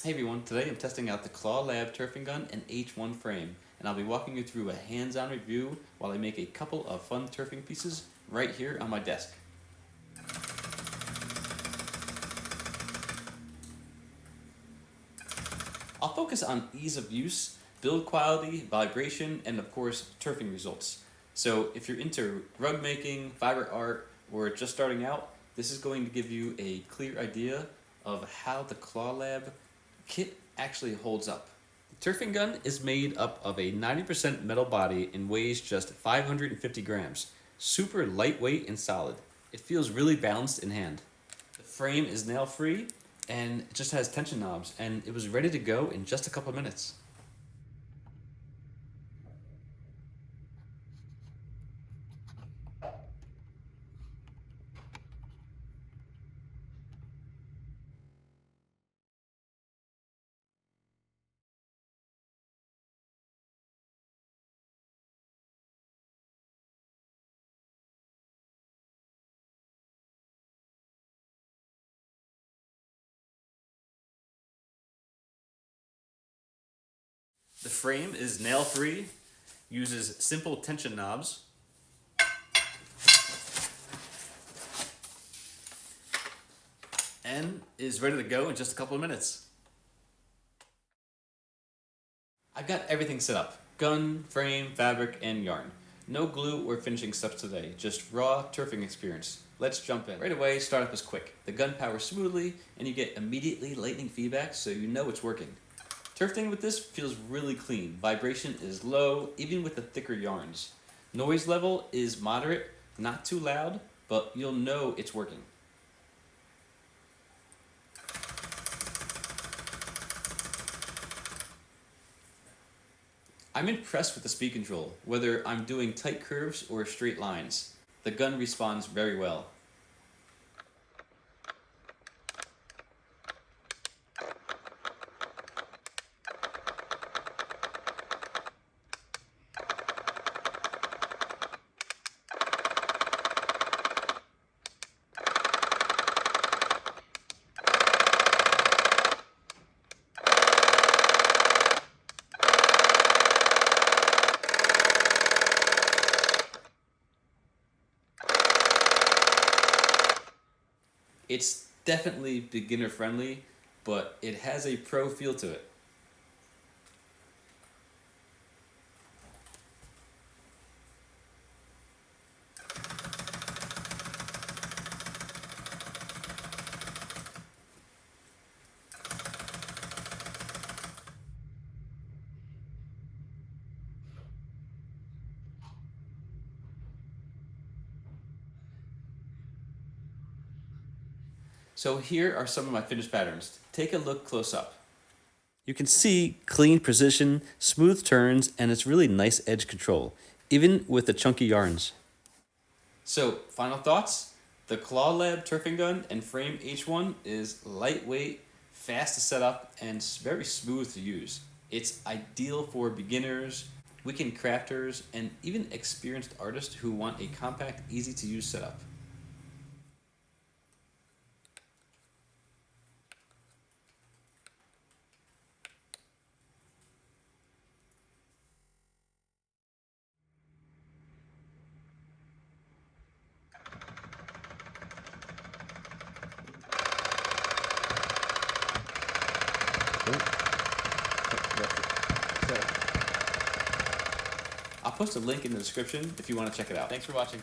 Hey everyone, today I'm testing out the Clawlab turfing gun and H1 frame, and I'll be walking you through a hands-on review while I make a couple of fun turfing pieces right here on my desk. I'll focus on ease of use, build quality, vibration, and of course turfing results. So if you're into rug making, fiber art, or just starting out, this is going to give you a clear idea of how the Clawlab kit actually holds up. The turfing gun is made up of a 90% metal body and weighs just 550 grams. Super lightweight and solid. It feels really balanced in hand. The frame is nail free and it just has tension knobs, and it was ready to go in just a couple of minutes. The frame is nail free, uses simple tension knobs, and is ready to go in just a couple of minutes. I've got everything set up: gun, frame, fabric, and yarn. No glue or finishing steps today, just raw turfing experience. Let's jump in. Right away, startup is quick. The gun powers smoothly, and you get immediately lightning feedback so you know it's working. Turfing with this feels really clean. Vibration is low, even with the thicker yarns. Noise level is moderate, not too loud, but you'll know it's working. I'm impressed with the speed control, whether I'm doing tight curves or straight lines. The gun responds very well. It's definitely beginner friendly, but it has a pro feel to it. So here are some of my finished patterns. Take a look close up. You can see clean precision, smooth turns, and it's really nice edge control, even with the chunky yarns. So, final thoughts? The Clawlab turfing gun and frame H1 is lightweight, fast to set up, and very smooth to use. It's ideal for beginners, weekend crafters, and even experienced artists who want a compact, easy to use setup. I'll post a link in the description if you want to check it out. Thanks for watching.